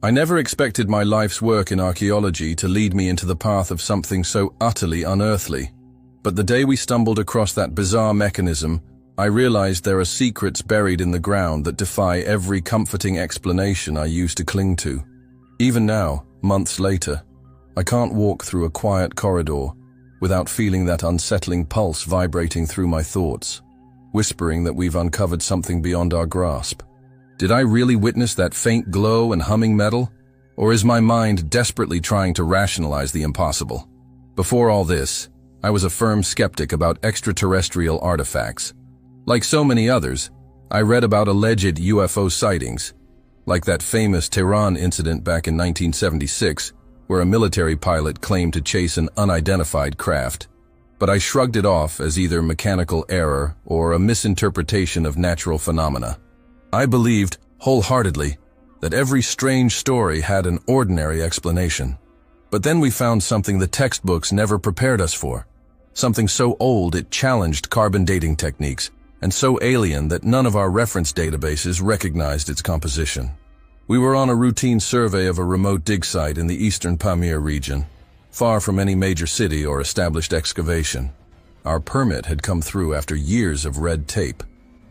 I never expected my life's work in archaeology to lead me into the path of something so utterly unearthly. But the day we stumbled across that bizarre mechanism, I realized there are secrets buried in the ground that defy every comforting explanation I used to cling to. Even now, months later, I can't walk through a quiet corridor without feeling that unsettling pulse vibrating through my thoughts, whispering that we've uncovered something beyond our grasp. Did I really witness that faint glow and humming metal? Or is my mind desperately trying to rationalize the impossible? Before all this, I was a firm skeptic about extraterrestrial artifacts. Like so many others, I read about alleged UFO sightings, like that famous Tehran incident back in 1976, where a military pilot claimed to chase an unidentified craft. But I shrugged it off as either mechanical error or a misinterpretation of natural phenomena. I believed, wholeheartedly, that every strange story had an ordinary explanation. But then we found something the textbooks never prepared us for. Something so old it challenged carbon dating techniques, and so alien that none of our reference databases recognized its composition. We were on a routine survey of a remote dig site in the eastern Pamir region, far from any major city or established excavation. Our permit had come through after years of red tape,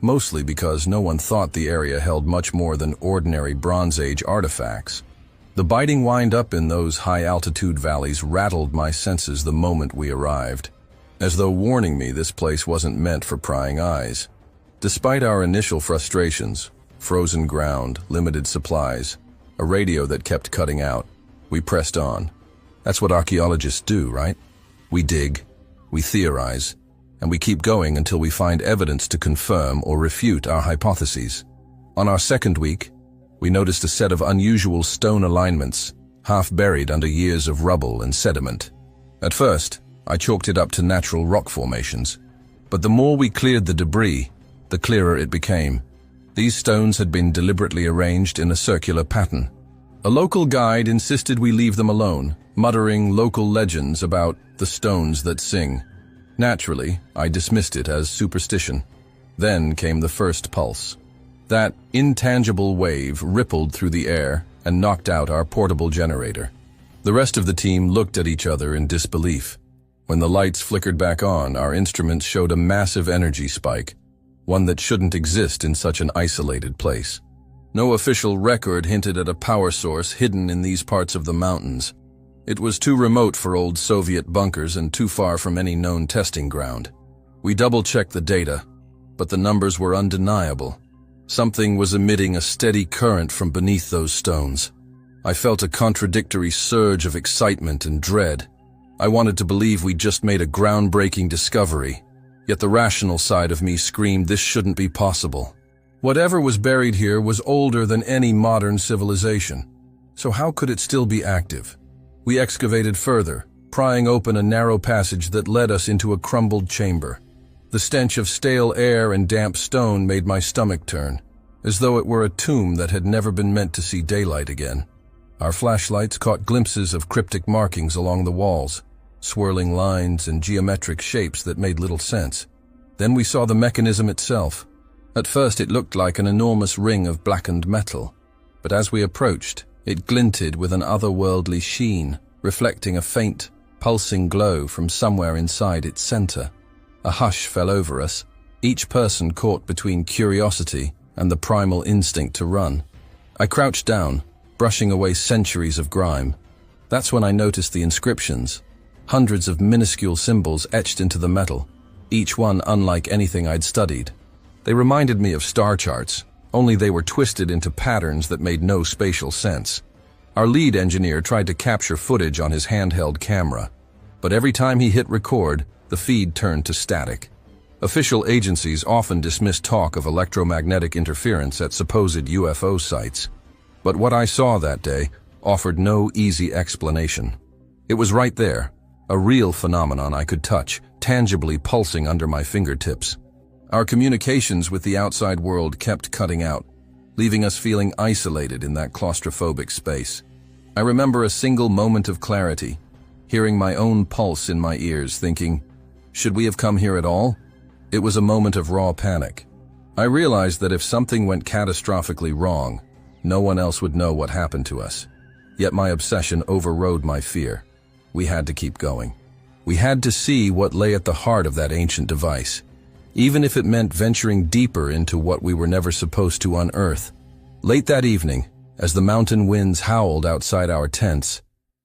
mostly because no one thought the area held much more than ordinary Bronze Age artifacts. The biting wind-up in those high-altitude valleys rattled my senses the moment we arrived, as though warning me this place wasn't meant for prying eyes. Despite our initial frustrations, frozen ground, limited supplies, a radio that kept cutting out, we pressed on. That's what archaeologists do, right? We dig, we theorize, and we keep going until we find evidence to confirm or refute our hypotheses. On our second week, we noticed a set of unusual stone alignments, half buried under years of rubble and sediment. At first, I chalked it up to natural rock formations, but the more we cleared the debris, the clearer it became. These stones had been deliberately arranged in a circular pattern. A local guide insisted we leave them alone, muttering local legends about the stones that sing. Naturally, I dismissed it as superstition. Then came the first pulse. That intangible wave rippled through the air and knocked out our portable generator. The rest of the team looked at each other in disbelief. When the lights flickered back on, our instruments showed a massive energy spike, one that shouldn't exist in such an isolated place. No official record hinted at a power source hidden in these parts of the mountains. It was too remote for old Soviet bunkers and too far from any known testing ground. We double-checked the data, but the numbers were undeniable. Something was emitting a steady current from beneath those stones. I felt a contradictory surge of excitement and dread. I wanted to believe we'd just made a groundbreaking discovery, yet the rational side of me screamed this shouldn't be possible. Whatever was buried here was older than any modern civilization, so how could it still be active? We excavated further, prying open a narrow passage that led us into a crumbled chamber. The stench of stale air and damp stone made my stomach turn, as though it were a tomb that had never been meant to see daylight again. Our flashlights caught glimpses of cryptic markings along the walls, swirling lines and geometric shapes that made little sense. Then we saw the mechanism itself. At first it looked like an enormous ring of blackened metal, but as we approached, it glinted with an otherworldly sheen, reflecting a faint, pulsing glow from somewhere inside its center. A hush fell over us, each person caught between curiosity and the primal instinct to run. I crouched down, brushing away centuries of grime. That's when I noticed the inscriptions, hundreds of minuscule symbols etched into the metal, each one unlike anything I'd studied. They reminded me of star charts, only they were twisted into patterns that made no spatial sense. Our lead engineer tried to capture footage on his handheld camera, but every time he hit record, the feed turned to static. Official agencies often dismiss talk of electromagnetic interference at supposed UFO sites, but what I saw that day offered no easy explanation. It was right there, a real phenomenon I could touch, tangibly pulsing under my fingertips. Our communications with the outside world kept cutting out, leaving us feeling isolated in that claustrophobic space. I remember a single moment of clarity, hearing my own pulse in my ears, thinking, should we have come here at all? It was a moment of raw panic. I realized that if something went catastrophically wrong, no one else would know what happened to us. Yet my obsession overrode my fear. We had to keep going. We had to see what lay at the heart of that ancient device, even if it meant venturing deeper into what we were never supposed to unearth. Late that evening, as the mountain winds howled outside our tents,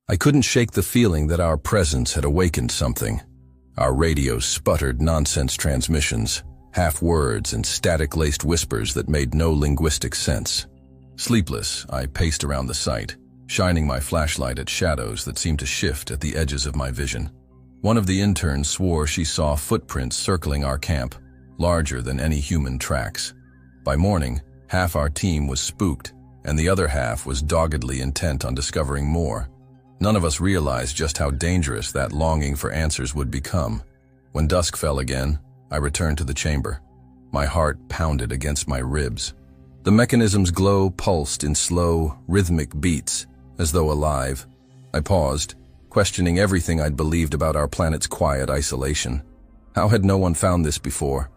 I couldn't shake the feeling that our presence had awakened something. Our radios sputtered nonsense transmissions, half-words and static-laced whispers that made no linguistic sense. Sleepless, I paced around the site, shining my flashlight at shadows that seemed to shift at the edges of my vision. One of the interns swore she saw footprints circling our camp, larger than any human tracks. By morning, half our team was spooked, and the other half was doggedly intent on discovering more. None of us realized just how dangerous that longing for answers would become. When dusk fell again, I returned to the chamber. My heart pounded against my ribs. The mechanism's glow pulsed in slow, rhythmic beats, as though alive. I paused, questioning everything I'd believed about our planet's quiet isolation. How had no one found this before?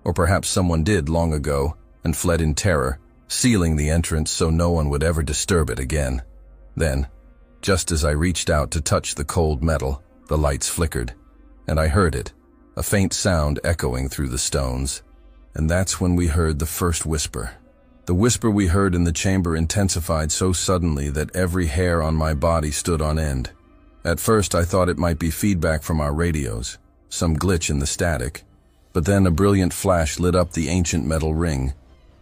Or perhaps someone did long ago and fled in terror, sealing the entrance so no one would ever disturb it again. Then, just as I reached out to touch the cold metal, the lights flickered, and I heard it, a faint sound echoing through the stones. And that's when we heard the first whisper. The whisper we heard in the chamber intensified so suddenly that every hair on my body stood on end. At first I thought it might be feedback from our radios, some glitch in the static, but then a brilliant flash lit up the ancient metal ring.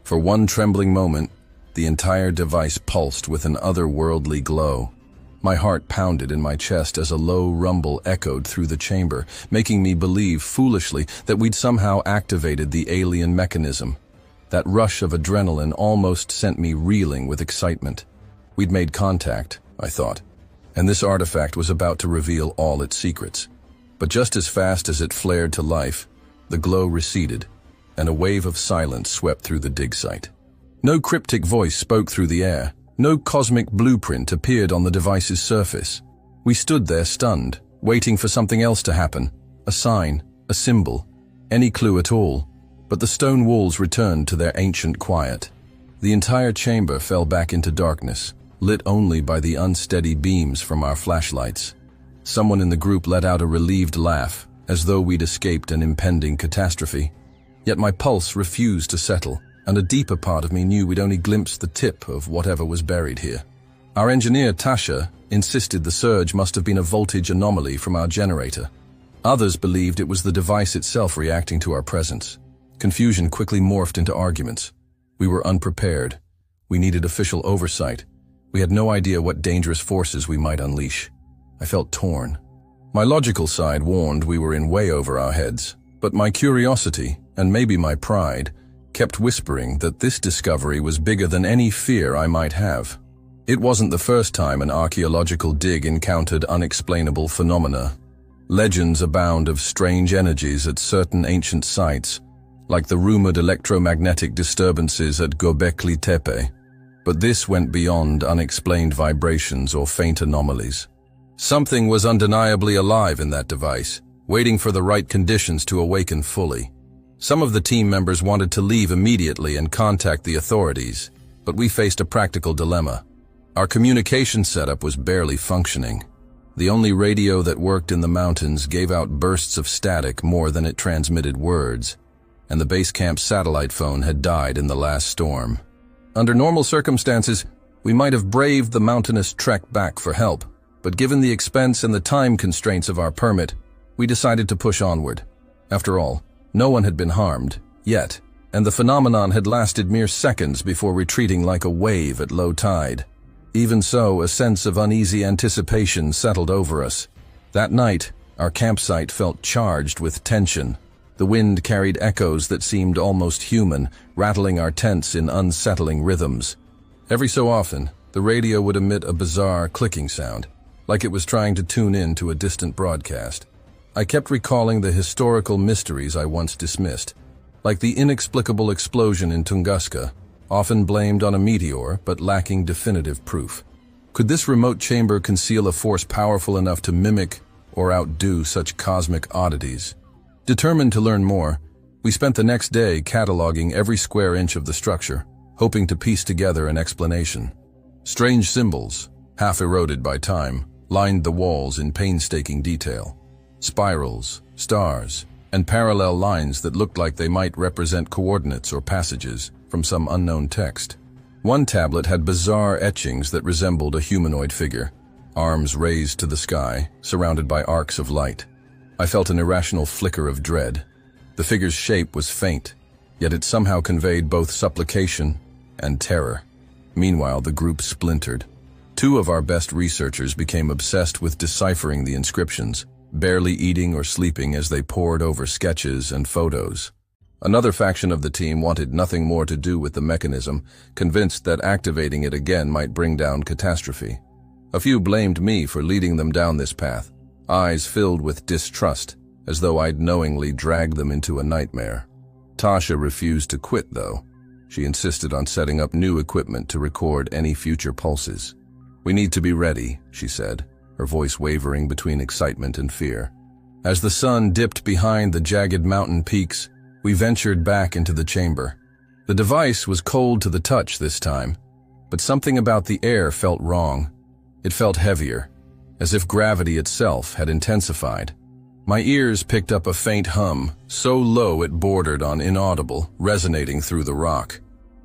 For one trembling moment, the entire device pulsed with an otherworldly glow. My heart pounded in my chest as a low rumble echoed through the chamber, making me believe foolishly that we'd somehow activated the alien mechanism. That rush of adrenaline almost sent me reeling with excitement. We'd made contact, I thought, and this artifact was about to reveal all its secrets. But just as fast as it flared to life, the glow receded, and a wave of silence swept through the dig site. No cryptic voice spoke through the air. No cosmic blueprint appeared on the device's surface. We stood there stunned, waiting for something else to happen. A sign, a symbol, any clue at all. But the stone walls returned to their ancient quiet. The entire chamber fell back into darkness, lit only by the unsteady beams from our flashlights. Someone in the group let out a relieved laugh, as though we'd escaped an impending catastrophe. Yet my pulse refused to settle, and a deeper part of me knew we'd only glimpsed the tip of whatever was buried here. Our engineer, Tasha, insisted the surge must have been a voltage anomaly from our generator. Others believed it was the device itself reacting to our presence. Confusion quickly morphed into arguments. We were unprepared. We needed official oversight. We had no idea what dangerous forces we might unleash. I felt torn. My logical side warned we were in way over our heads, but my curiosity, and maybe my pride, kept whispering that this discovery was bigger than any fear I might have. It wasn't the first time an archaeological dig encountered unexplainable phenomena. Legends abound of strange energies at certain ancient sites, like the rumored electromagnetic disturbances at Göbekli Tepe. But this went beyond unexplained vibrations or faint anomalies. Something was undeniably alive in that device, waiting for the right conditions to awaken fully. Some of the team members wanted to leave immediately and contact the authorities, but we faced a practical dilemma. Our communication setup was barely functioning. The only radio that worked in the mountains gave out bursts of static more than it transmitted words, and the base camp satellite phone had died in the last storm. Under normal circumstances, we might have braved the mountainous trek back for help, but given the expense and the time constraints of our permit, we decided to push onward. After all, no one had been harmed, yet, and the phenomenon had lasted mere seconds before retreating like a wave at low tide. Even so, a sense of uneasy anticipation settled over us. That night, our campsite felt charged with tension. The wind carried echoes that seemed almost human, rattling our tents in unsettling rhythms. Every so often, the radio would emit a bizarre clicking sound, like it was trying to tune in to a distant broadcast. I kept recalling the historical mysteries I once dismissed, like the inexplicable explosion in Tunguska, often blamed on a meteor but lacking definitive proof. Could this remote chamber conceal a force powerful enough to mimic or outdo such cosmic oddities? Determined to learn more, we spent the next day cataloging every square inch of the structure, hoping to piece together an explanation. Strange symbols, half eroded by time, lined the walls in painstaking detail. Spirals, stars, and parallel lines that looked like they might represent coordinates or passages from some unknown text. One tablet had bizarre etchings that resembled a humanoid figure, arms raised to the sky, surrounded by arcs of light. I felt an irrational flicker of dread. The figure's shape was faint, yet it somehow conveyed both supplication and terror. Meanwhile, the group splintered. Two of our best researchers became obsessed with deciphering the inscriptions, barely eating or sleeping as they pored over sketches and photos. Another faction of the team wanted nothing more to do with the mechanism, convinced that activating it again might bring down catastrophe. A few blamed me for leading them down this path, eyes filled with distrust, as though I'd knowingly dragged them into a nightmare. Tasha refused to quit, though. She insisted on setting up new equipment to record any future pulses. "We need to be ready," she said, her voice wavering between excitement and fear. As the sun dipped behind the jagged mountain peaks, we ventured back into the chamber. The device was cold to the touch this time, but something about the air felt wrong. It felt heavier, as if gravity itself had intensified. My ears picked up a faint hum, so low it bordered on inaudible, resonating through the rock.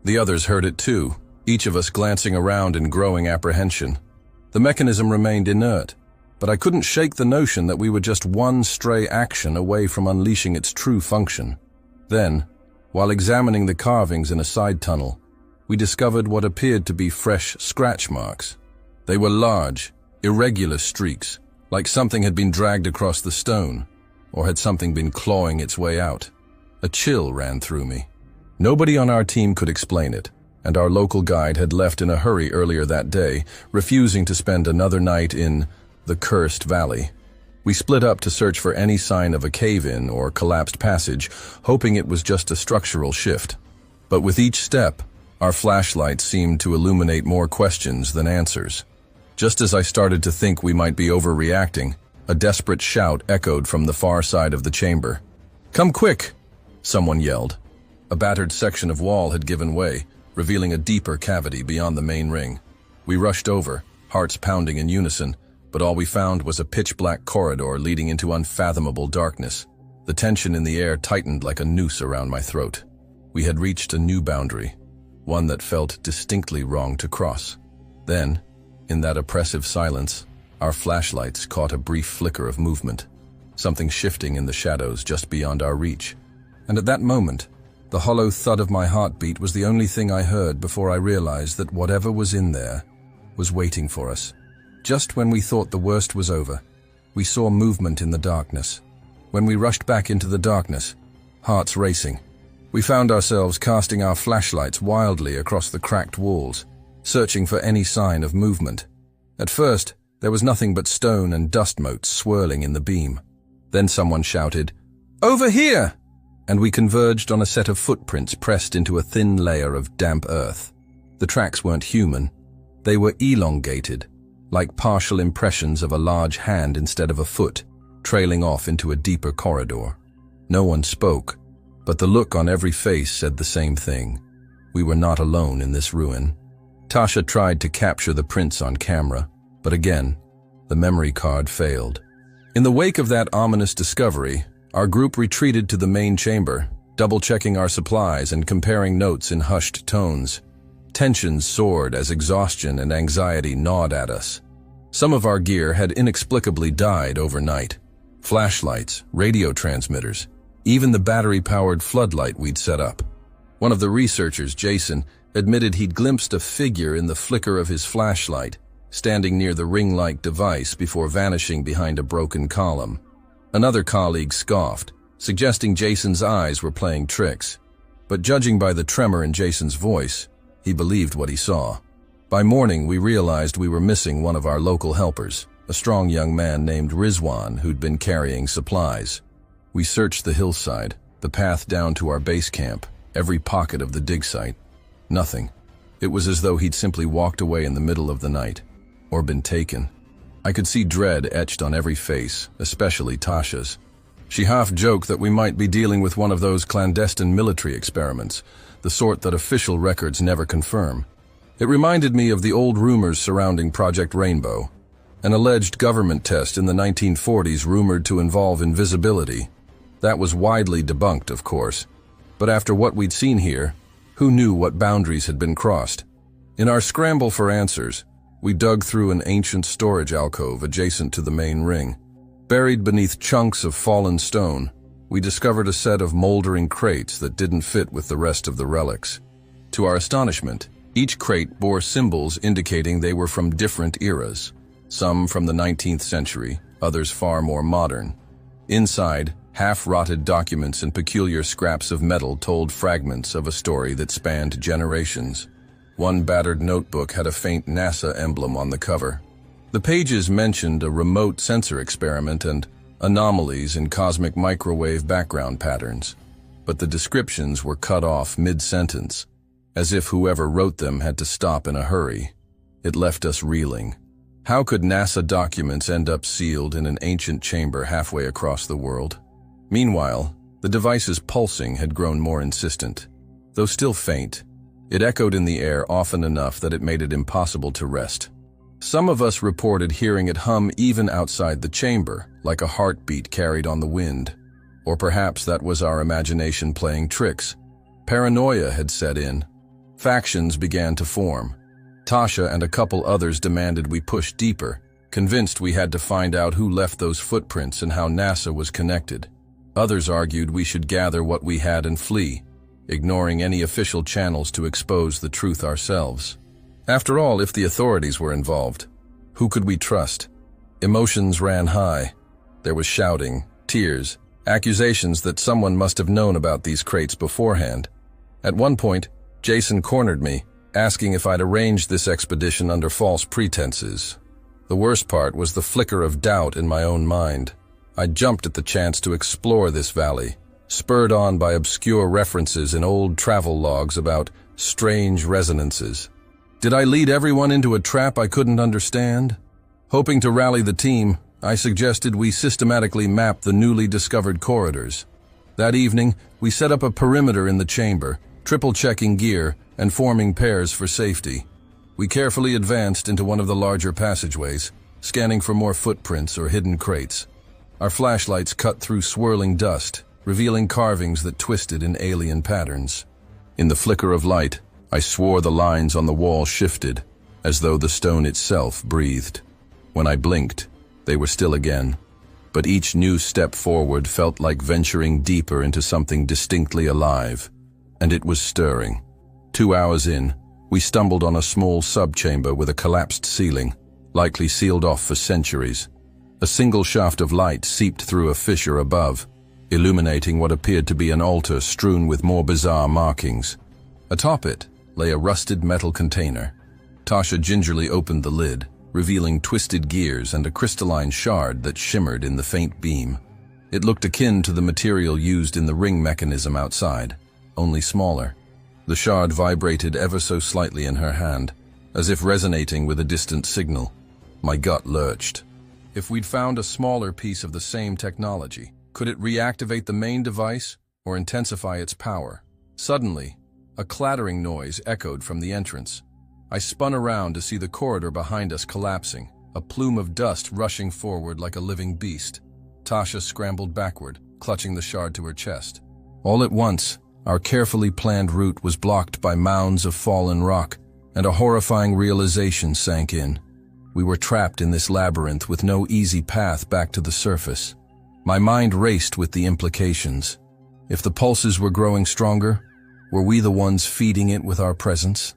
The others heard it too, each of us glancing around in growing apprehension. The mechanism remained inert, but I couldn't shake the notion that we were just one stray action away from unleashing its true function. Then, while examining the carvings in a side tunnel, we discovered what appeared to be fresh scratch marks. They were large, irregular streaks, like something had been dragged across the stone, or had something been clawing its way out. A chill ran through me. Nobody on our team could explain it, and our local guide had left in a hurry earlier that day, refusing to spend another night in the Cursed Valley. We split up to search for any sign of a cave-in or collapsed passage, hoping it was just a structural shift. But with each step, our flashlights seemed to illuminate more questions than answers. Just as I started to think we might be overreacting, a desperate shout echoed from the far side of the chamber. "Come quick!" someone yelled. A battered section of wall had given way, revealing a deeper cavity beyond the main ring. We rushed over, hearts pounding in unison, but all we found was a pitch-black corridor leading into unfathomable darkness. The tension in the air tightened like a noose around my throat. We had reached a new boundary, one that felt distinctly wrong to cross. Then, in that oppressive silence, our flashlights caught a brief flicker of movement, something shifting in the shadows just beyond our reach. And at that moment, the hollow thud of my heartbeat was the only thing I heard before I realized that whatever was in there was waiting for us. Just when we thought the worst was over, we saw movement in the darkness. When we rushed back into the darkness, hearts racing, we found ourselves casting our flashlights wildly across the cracked walls, searching for any sign of movement. At first, there was nothing but stone and dust motes swirling in the beam. Then someone shouted, "Over here!" And we converged on a set of footprints pressed into a thin layer of damp earth. The tracks weren't human. They were elongated, like partial impressions of a large hand instead of a foot, trailing off into a deeper corridor. No one spoke, but the look on every face said the same thing. We were not alone in this ruin. Tasha tried to capture the prints on camera, but again, the memory card failed. In the wake of that ominous discovery, our group retreated to the main chamber, double-checking our supplies and comparing notes in hushed tones. Tensions soared as exhaustion and anxiety gnawed at us. Some of our gear had inexplicably died overnight. Flashlights, radio transmitters, even the battery-powered floodlight we'd set up. One of the researchers, Jason, admitted he'd glimpsed a figure in the flicker of his flashlight, standing near the ring-like device before vanishing behind a broken column. Another colleague scoffed, suggesting Jason's eyes were playing tricks. But judging by the tremor in Jason's voice, he believed what he saw. By morning, we realized we were missing one of our local helpers, a strong young man named Rizwan who'd been carrying supplies. We searched the hillside, the path down to our base camp, every pocket of the dig site. Nothing. It was as though he'd simply walked away in the middle of the night, or been taken. I could see dread etched on every face, especially Tasha's. She half joked that we might be dealing with one of those clandestine military experiments, the sort that official records never confirm. It reminded me of the old rumors surrounding Project Rainbow, an alleged government test in the 1940s rumored to involve invisibility. That was widely debunked, of course. But after what we'd seen here, who knew what boundaries had been crossed? In our scramble for answers, we dug through an ancient storage alcove adjacent to the main ring. Buried beneath chunks of fallen stone, we discovered a set of moldering crates that didn't fit with the rest of the relics. To our astonishment, each crate bore symbols indicating they were from different eras, some from the 19th century, others far more modern. Inside, half-rotted documents and peculiar scraps of metal told fragments of a story that spanned generations. One battered notebook had a faint NASA emblem on the cover. The pages mentioned a remote sensor experiment and anomalies in cosmic microwave background patterns, but the descriptions were cut off mid-sentence, as if whoever wrote them had to stop in a hurry. It left us reeling. How could NASA documents end up sealed in an ancient chamber halfway across the world? Meanwhile, the device's pulsing had grown more insistent. Though still faint, it echoed in the air often enough that it made it impossible to rest. Some of us reported hearing it hum even outside the chamber, like a heartbeat carried on the wind. Or perhaps that was our imagination playing tricks. Paranoia had set in. Factions began to form. Tasha and a couple others demanded we push deeper, convinced we had to find out who left those footprints and how NASA was connected. Others argued we should gather what we had and flee, ignoring any official channels to expose the truth ourselves. After all, if the authorities were involved, who could we trust? Emotions ran high. There was shouting, tears, accusations that someone must have known about these crates beforehand. At one point, Jason cornered me, asking if I'd arranged this expedition under false pretenses. The worst part was the flicker of doubt in my own mind. I jumped at the chance to explore this valley, spurred on by obscure references in old travel logs about strange resonances. Did I lead everyone into a trap I couldn't understand? Hoping to rally the team, I suggested we systematically map the newly discovered corridors. That evening, we set up a perimeter in the chamber, triple-checking gear and forming pairs for safety. We carefully advanced into one of the larger passageways, scanning for more footprints or hidden crates. Our flashlights cut through swirling dust, revealing carvings that twisted in alien patterns. In the flicker of light, I swore the lines on the wall shifted, as though the stone itself breathed. When I blinked, they were still again, but each new step forward felt like venturing deeper into something distinctly alive, and it was stirring. 2 hours in, we stumbled on a small subchamber with a collapsed ceiling, likely sealed off for centuries. A single shaft of light seeped through a fissure above, illuminating what appeared to be an altar strewn with more bizarre markings. Atop it lay a rusted metal container. Tasha gingerly opened the lid, revealing twisted gears and a crystalline shard that shimmered in the faint beam. It looked akin to the material used in the ring mechanism outside, only smaller. The shard vibrated ever so slightly in her hand, as if resonating with a distant signal. My gut lurched. If we'd found a smaller piece of the same technology, could it reactivate the main device or intensify its power? Suddenly, a clattering noise echoed from the entrance. I spun around to see the corridor behind us collapsing, a plume of dust rushing forward like a living beast. Tasha scrambled backward, clutching the shard to her chest. All at once, our carefully planned route was blocked by mounds of fallen rock, and a horrifying realization sank in. We were trapped in this labyrinth with no easy path back to the surface. My mind raced with the implications. If the pulses were growing stronger, were we the ones feeding it with our presence?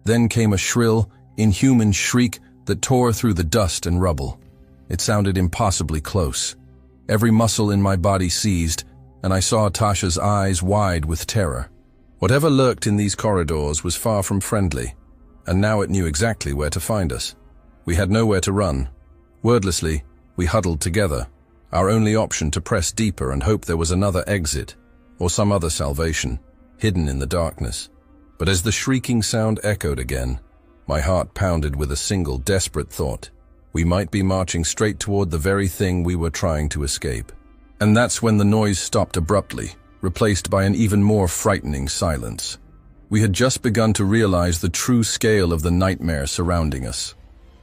Then came a shrill, inhuman shriek that tore through the dust and rubble. It sounded impossibly close. Every muscle in my body seized, and I saw Tasha's eyes wide with terror. Whatever lurked in these corridors was far from friendly, and now it knew exactly where to find us. We had nowhere to run. Wordlessly, we huddled together, our only option to press deeper and hope there was another exit, or some other salvation, hidden in the darkness. But as the shrieking sound echoed again, my heart pounded with a single desperate thought. We might be marching straight toward the very thing we were trying to escape. And that's when the noise stopped abruptly, replaced by an even more frightening silence. We had just begun to realize the true scale of the nightmare surrounding us,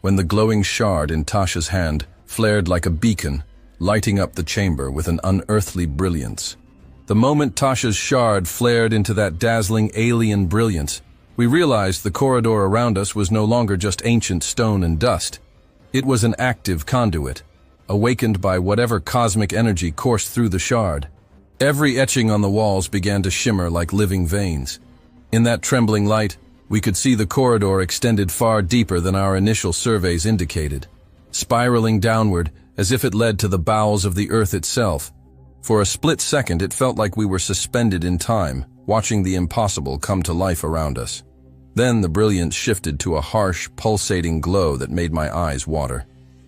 when the glowing shard in Tasha's hand flared like a beacon, lighting up the chamber with an unearthly brilliance. The moment Tasha's shard flared into that dazzling alien brilliance, we realized the corridor around us was no longer just ancient stone and dust. It was an active conduit, awakened by whatever cosmic energy coursed through the shard. Every etching on the walls began to shimmer like living veins. In that trembling light, we could see the corridor extended far deeper than our initial surveys indicated, spiraling downward as if it led to the bowels of the earth itself. For a split second, it felt like we were suspended in time, watching the impossible come to life around us. Then the brilliance shifted to a harsh, pulsating glow that made my eyes water.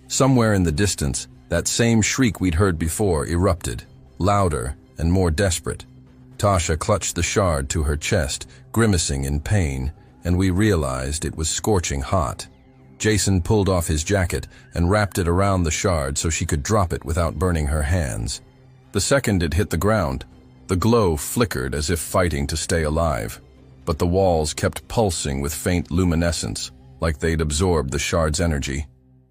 Somewhere in the distance, that same shriek we'd heard before erupted, louder and more desperate. Tasha clutched the shard to her chest, grimacing in pain, and we realized it was scorching hot. Jason pulled off his jacket and wrapped it around the shard so she could drop it without burning her hands. The second it hit the ground, the glow flickered as if fighting to stay alive, but the walls kept pulsing with faint luminescence, like they'd absorbed the shard's energy.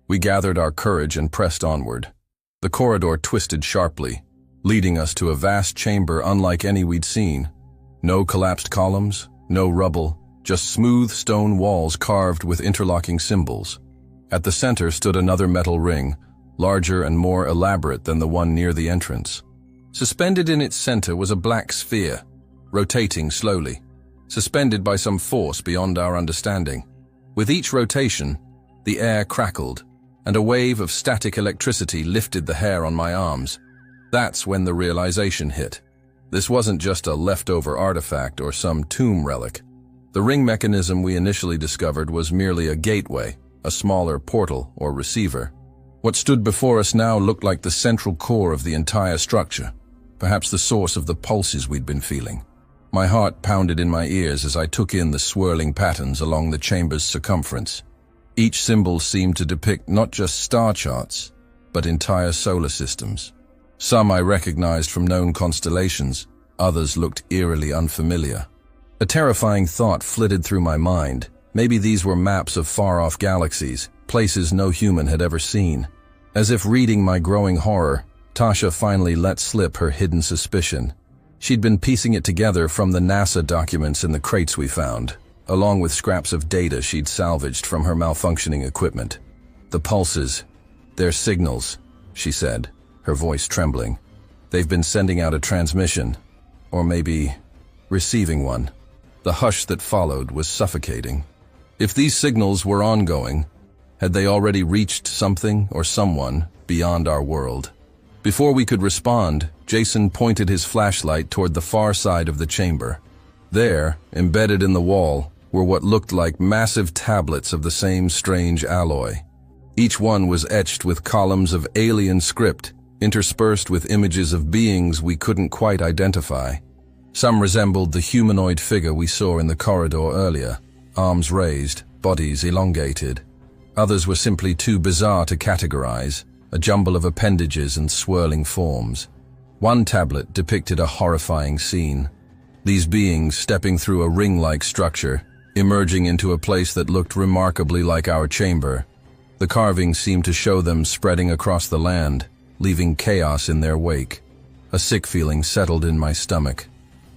We gathered our courage and pressed onward. The corridor twisted sharply, leading us to a vast chamber unlike any we'd seen. No collapsed columns, no rubble, just smooth stone walls carved with interlocking symbols. At the center stood another metal ring, larger and more elaborate than the one near the entrance. Suspended in its center was a black sphere, rotating slowly, suspended by some force beyond our understanding. With each rotation, the air crackled, and a wave of static electricity lifted the hair on my arms. That's when the realization hit. This wasn't just a leftover artifact or some tomb relic. The ring mechanism we initially discovered was merely a gateway, a smaller portal or receiver. What stood before us now looked like the central core of the entire structure, perhaps the source of the pulses we'd been feeling. My heart pounded in my ears as I took in the swirling patterns along the chamber's circumference. Each symbol seemed to depict not just star charts, but entire solar systems. Some I recognized from known constellations, others looked eerily unfamiliar. A terrifying thought flitted through my mind. Maybe these were maps of far-off galaxies, places no human had ever seen. As if reading my growing horror, Tasha finally let slip her hidden suspicion. She'd been piecing it together from the NASA documents in the crates we found, along with scraps of data she'd salvaged from her malfunctioning equipment. The pulses, they're signals, she said, her voice trembling. They've been sending out a transmission, or maybe receiving one. The hush that followed was suffocating. If these signals were ongoing, had they already reached something or someone beyond our world? Before we could respond, Jason pointed his flashlight toward the far side of the chamber. There, embedded in the wall, were what looked like massive tablets of the same strange alloy. Each one was etched with columns of alien script, interspersed with images of beings we couldn't quite identify. Some resembled the humanoid figure we saw in the corridor earlier, arms raised, bodies elongated. Others were simply too bizarre to categorize, a jumble of appendages and swirling forms. One tablet depicted a horrifying scene. These beings stepping through a ring-like structure, emerging into a place that looked remarkably like our chamber. The carvings seemed to show them spreading across the land, leaving chaos in their wake. A sick feeling settled in my stomach.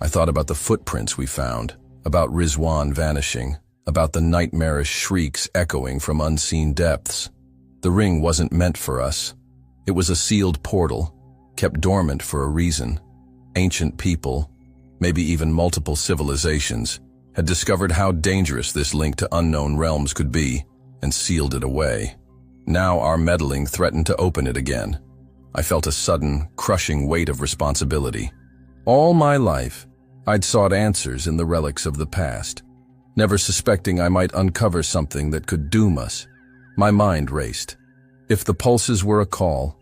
I thought about the footprints we found, about Rizwan vanishing, about the nightmarish shrieks echoing from unseen depths. The ring wasn't meant for us. It was a sealed portal, kept dormant for a reason. Ancient people, maybe even multiple civilizations, had discovered how dangerous this link to unknown realms could be, and sealed it away. Now our meddling threatened to open it again. I felt a sudden, crushing weight of responsibility. All my life, I'd sought answers in the relics of the past, never suspecting I might uncover something that could doom us. My mind raced. If the pulses were a call,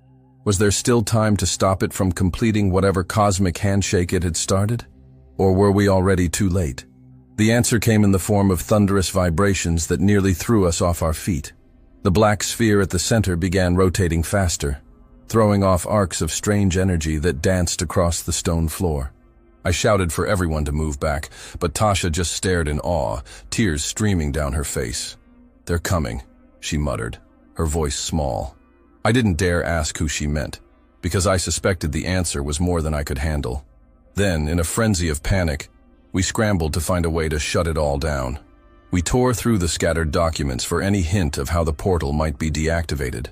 was there still time to stop it from completing whatever cosmic handshake it had started? Or were we already too late? The answer came in the form of thunderous vibrations that nearly threw us off our feet. The black sphere at the center began rotating faster. throwing off arcs of strange energy that danced across the stone floor. I shouted for everyone to move back, but Tasha just stared in awe, tears streaming down her face. "They're coming," she muttered, her voice small. I didn't dare ask who she meant, because I suspected the answer was more than I could handle. Then, in a frenzy of panic, we scrambled to find a way to shut it all down. We tore through the scattered documents for any hint of how the portal might be deactivated.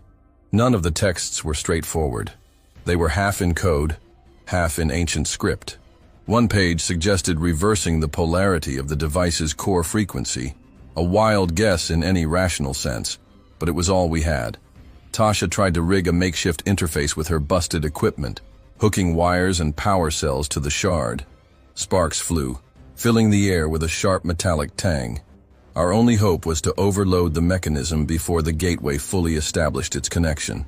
None of the texts were straightforward. They were half in code, half in ancient script. One page suggested reversing the polarity of the device's core frequency, a wild guess in any rational sense, but it was all we had. Tasha tried to rig a makeshift interface with her busted equipment, hooking wires and power cells to the shard. Sparks flew, filling the air with a sharp metallic tang. Our only hope was to overload the mechanism before the gateway fully established its connection.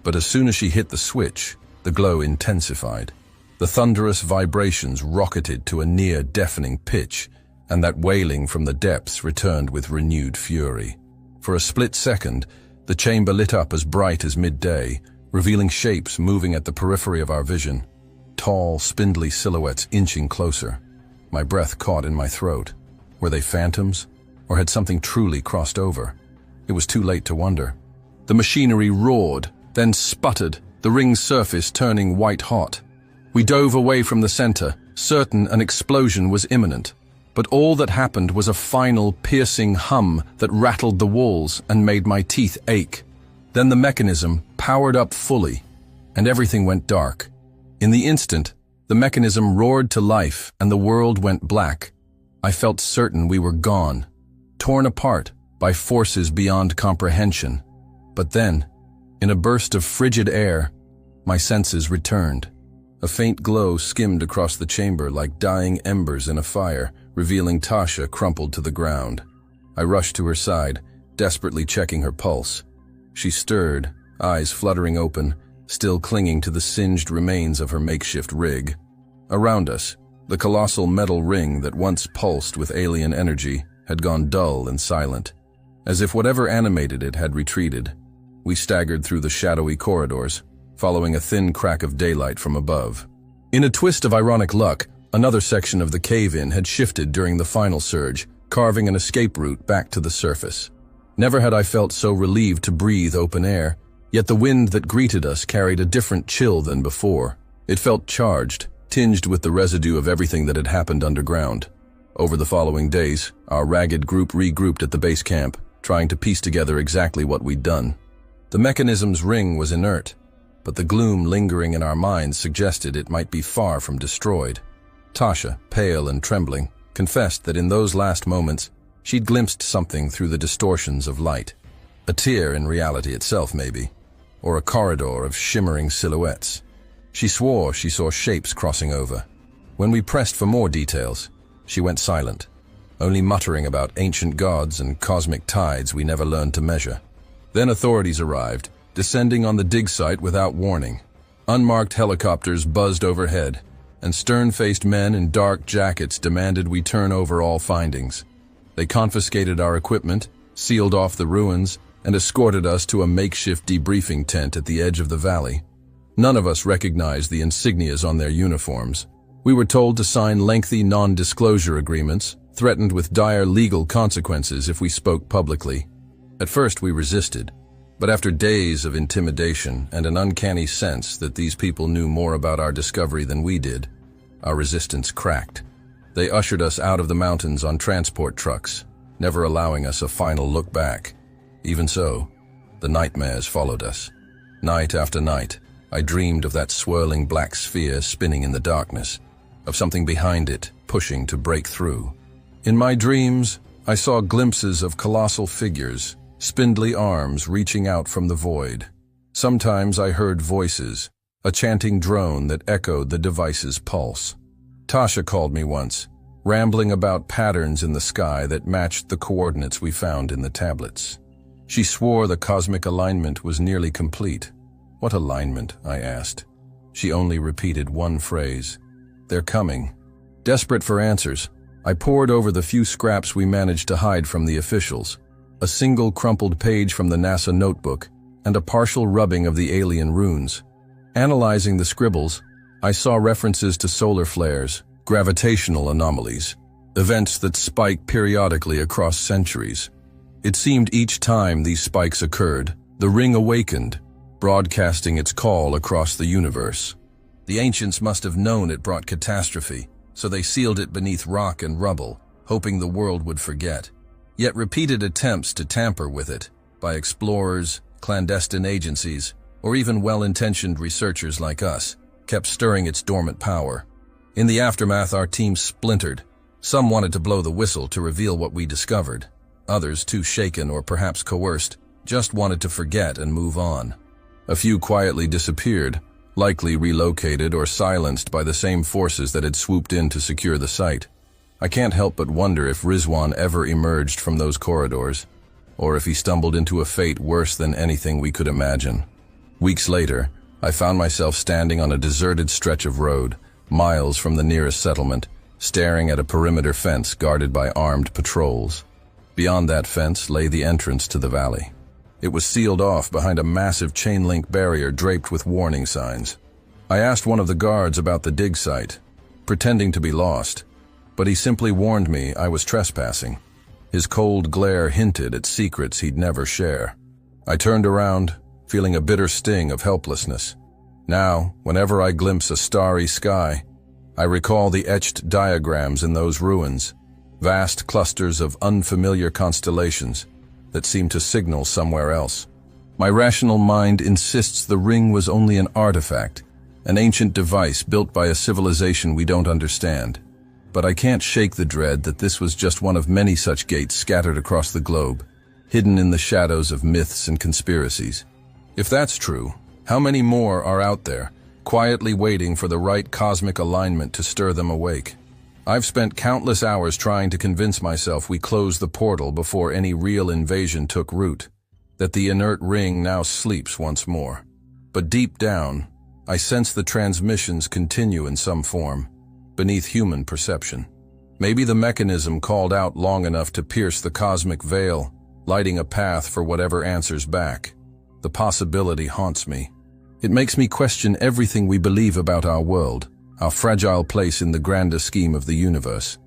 But as soon as she hit the switch, the glow intensified. The thunderous vibrations rocketed to a near-deafening pitch, and that wailing from the depths returned with renewed fury. For a split second, the chamber lit up as bright as midday, revealing shapes moving at the periphery of our vision. Tall, spindly silhouettes inching closer. My breath caught in my throat. Were they phantoms, or had something truly crossed over? It was too late to wonder. The machinery roared, then sputtered, the ring's surface turning white-hot. We dove away from the center, certain an explosion was imminent. But all that happened was a final, piercing hum that rattled the walls and made my teeth ache. Then the mechanism powered up fully, and everything went dark. In the instant, the mechanism roared to life and the world went black. I felt certain we were gone, torn apart by forces beyond comprehension. But then, in a burst of frigid air, my senses returned. A faint glow skimmed across the chamber like dying embers in a fire, revealing Tasha crumpled to the ground. I rushed to her side, desperately checking her pulse. She stirred, eyes fluttering open, still clinging to the singed remains of her makeshift rig. Around us, the colossal metal ring that once pulsed with alien energy had gone dull and silent. As if whatever animated it had retreated, we staggered through the shadowy corridors, following a thin crack of daylight from above. In a twist of ironic luck, another section of the cave-in had shifted during the final surge, carving an escape route back to the surface. Never had I felt so relieved to breathe open air, yet the wind that greeted us carried a different chill than before. It felt charged, tinged with the residue of everything that had happened underground. Over the following days, our ragged group regrouped at the base camp, trying to piece together exactly what we'd done. The mechanism's ring was inert, but the gloom lingering in our minds suggested it might be far from destroyed. Tasha, pale and trembling, confessed that in those last moments, she'd glimpsed something through the distortions of light. A tear in reality itself, maybe, or a corridor of shimmering silhouettes. She swore she saw shapes crossing over. When we pressed for more details, she went silent, only muttering about ancient gods and cosmic tides we never learned to measure. Then authorities arrived, descending on the dig site without warning. Unmarked helicopters buzzed overhead, and stern-faced men in dark jackets demanded we turn over all findings. They confiscated our equipment, sealed off the ruins, and escorted us to a makeshift debriefing tent at the edge of the valley. None of us recognized the insignias on their uniforms. We were told to sign lengthy non-disclosure agreements, threatened with dire legal consequences if we spoke publicly. At first we resisted, but after days of intimidation and an uncanny sense that these people knew more about our discovery than we did, our resistance cracked. They ushered us out of the mountains on transport trucks, never allowing us a final look back. Even so, the nightmares followed us. Night after night, I dreamed of that swirling black sphere spinning in the darkness, of something behind it pushing to break through. In my dreams, I saw glimpses of colossal figures, spindly arms reaching out from the void. Sometimes I heard voices, a chanting drone that echoed the device's pulse. Tasha called me once, rambling about patterns in the sky that matched the coordinates we found in the tablets. She swore the cosmic alignment was nearly complete. What alignment? I asked. She only repeated one phrase. They're coming. Desperate for answers, I pored over the few scraps we managed to hide from the officials. A single crumpled page from the NASA notebook, and a partial rubbing of the alien runes. Analyzing the scribbles, I saw references to solar flares, gravitational anomalies, events that spike periodically across centuries. It seemed each time these spikes occurred, the ring awakened, broadcasting its call across the universe. The ancients must have known it brought catastrophe, so they sealed it beneath rock and rubble, hoping the world would forget. Yet repeated attempts to tamper with it, by explorers, clandestine agencies, or even well-intentioned researchers like us, kept stirring its dormant power. In the aftermath, our team splintered. Some wanted to blow the whistle to reveal what we discovered. Others, too shaken or perhaps coerced, just wanted to forget and move on. A few quietly disappeared, likely relocated or silenced by the same forces that had swooped in to secure the site. I can't help but wonder if Rizwan ever emerged from those corridors, or if he stumbled into a fate worse than anything we could imagine. Weeks later, I found myself standing on a deserted stretch of road, miles from the nearest settlement, staring at a perimeter fence guarded by armed patrols. Beyond that fence lay the entrance to the valley. It was sealed off behind a massive chain-link barrier draped with warning signs. I asked one of the guards about the dig site, pretending to be lost, but he simply warned me I was trespassing. His cold glare hinted at secrets he'd never share. I turned around, feeling a bitter sting of helplessness. Now, whenever I glimpse a starry sky, I recall the etched diagrams in those ruins, vast clusters of unfamiliar constellations that seem to signal somewhere else. My rational mind insists the ring was only an artifact, an ancient device built by a civilization we don't understand. But I can't shake the dread that this was just one of many such gates scattered across the globe, hidden in the shadows of myths and conspiracies. If that's true, how many more are out there, quietly waiting for the right cosmic alignment to stir them awake? I've spent countless hours trying to convince myself we closed the portal before any real invasion took root, that the inert ring now sleeps once more. But deep down, I sense the transmissions continue in some form, beneath human perception. Maybe the mechanism called out long enough to pierce the cosmic veil, lighting a path for whatever answers back. The possibility haunts me. It makes me question everything we believe about our world, our fragile place in the grander scheme of the universe.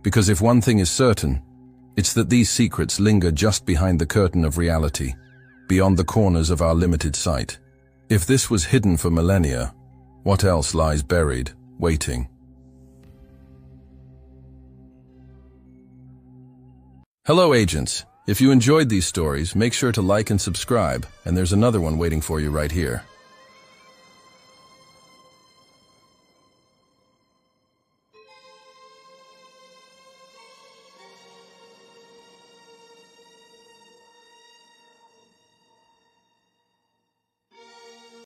Because if one thing is certain, it's that these secrets linger just behind the curtain of reality, beyond the corners of our limited sight. If this was hidden for millennia, what else lies buried, waiting? Hello, agents. If you enjoyed these stories, make sure to like and subscribe, and there's another one waiting for you right here.